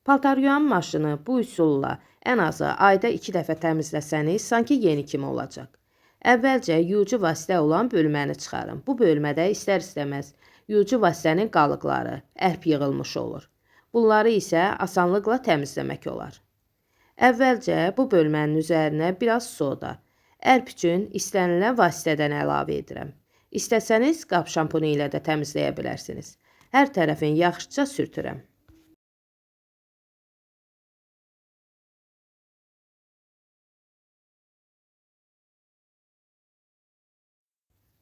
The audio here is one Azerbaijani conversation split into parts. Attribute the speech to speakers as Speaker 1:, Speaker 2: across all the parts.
Speaker 1: Paltar yuyan maşını bu üsulla ən azı ayda 2 dəfə təmizləsəniz, sanki yeni kimi olacaq. Əvvəlcə yuyucu vasitə olan bölməni çıxarın. Bu bölmədə istər-istəməz yuyucu vasitənin qalıqları, ərp yığılmış olur. Bunları isə asanlıqla təmizləmək olar. Əvvəlcə bu bölmənin üzərinə biraz soda, ərp üçün istənilən vasitədən əlavə edirəm. İstəsəniz qap şampunu ilə də təmizləyə bilərsiniz. Hər tərəfini yaxşıca sürtürəm.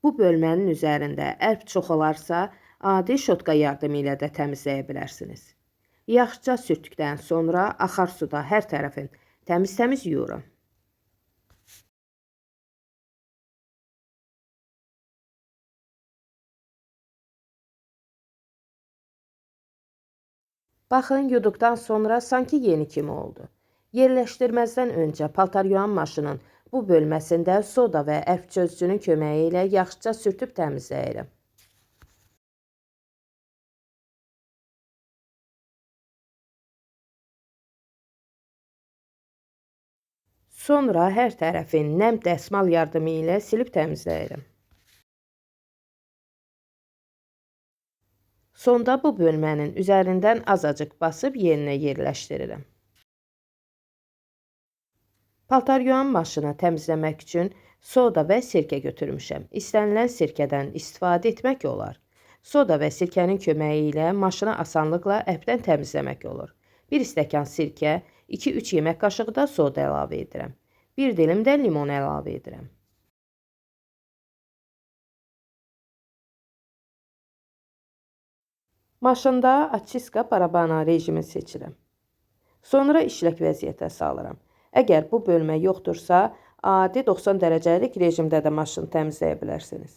Speaker 1: Bu bölmənin üzərində ərp çox olarsa, adi şotka yardımı ilə də təmizləyə bilərsiniz. Yaxşıca sürtdükdən sonra axar suda hər tərəfin təmiz-təmiz yuyuram. Baxın, yuduqdan sonra sanki yeni kimi oldu. Yerləşdirməzdən öncə paltar yuyan maşının bu bölməsində soda və ərp çözücünün köməyi ilə yaxşıca sürtüb təmizləyirəm. Sonra hər tərəfin nəm dəsmal yardımı ilə silib təmizləyirəm. Sonda bu bölmənin üzərindən azacıq basıb yerinə yerləşdirirəm. Paltar yuyan maşını təmizləmək üçün soda və sirkə götürmüşəm. İstənilən sirkədən istifadə etmək olar. Soda və sirkənin köməyi ilə maşını asanlıqla ərpdən təmizləmək olur. 1 stəkan sirkə, 2-3 yemək qaşığı da soda əlavə edirəm. 1 dilim də limon əlavə edirəm. Maşında açiska barabana rejimi seçirəm. Sonra işlək vəziyyətə salıram. Əgər bu bölmə yoxdursa, adi 90 dərəcəlik rejimdə də maşını təmizləyə bilərsiniz.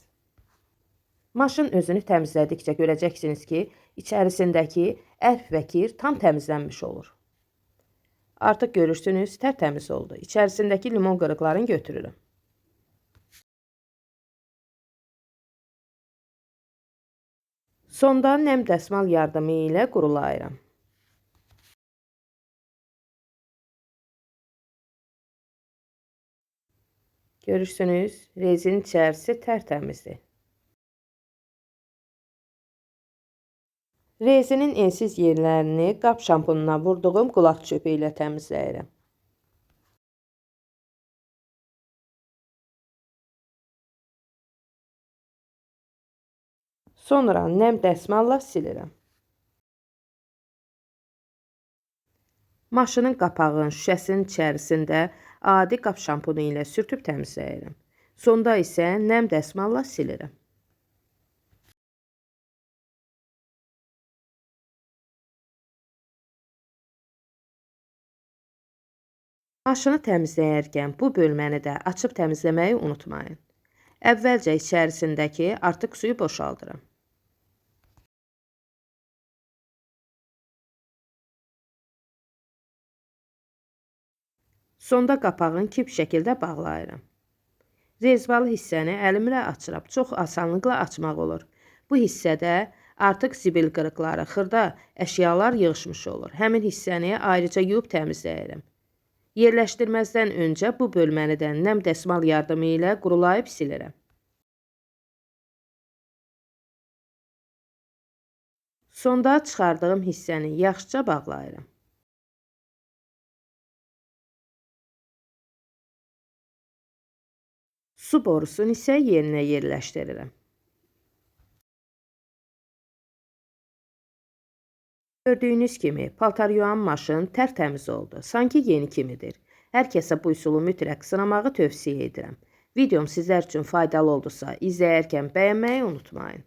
Speaker 1: Maşın özünü təmizlədikcə görəcəksiniz ki, içərisindəki ərp və kir tam təmizlənmiş olur. Artıq görürsünüz, tərtəmiz oldu. İçərisindəki limon qırıqlarını götürürüm. Sonda nəm dəsmal yardımı ilə qurulayıram. Görürsünüz, rezin içərisi tərtəmizdir. Rezinin ensiz yerlərini qap şampununa vurduğum qulaq çöpü ilə təmizləyirəm. Sonra nəm dəsmalla silirəm. Maşının qapağının şüşəsinin içərisində adi qap şampunu ilə sürtüb təmizləyirəm. Sonda isə nəm dəsmalla silirəm. Maşını təmizləyərkən bu bölməni də açıb təmizləməyi unutmayın. Əvvəlcə içərisindəki artıq suyu boşaldıram. Sonda qapağını kip şəkildə bağlayıram. Rezbalı hissəni əlimlə açıram. Çox asanlıqla açmaq olur. Bu hissədə artıq zibil qırıqları, xırda əşyalar yığışmış olur. Həmin hissəni ayrıca yuyub təmizləyirəm. Yerləşdirməzdən öncə bu bölməni də nəm dəsmal yardımı ilə qurulayıb silirəm. Sonda çıxardığım hissəni yaxşıca bağlayıram. Su borusunu isə yerinə yerləşdirirəm. Gördüyünüz kimi paltar yuyan maşın tərtəmiz oldu. Sanki yeni kimidir. Hər kəsə bu üsulu mütləq sınamağı tövsiyə edirəm. Videom sizlər üçün faydalı oldusa, izləyərkən bəyənməyi unutmayın.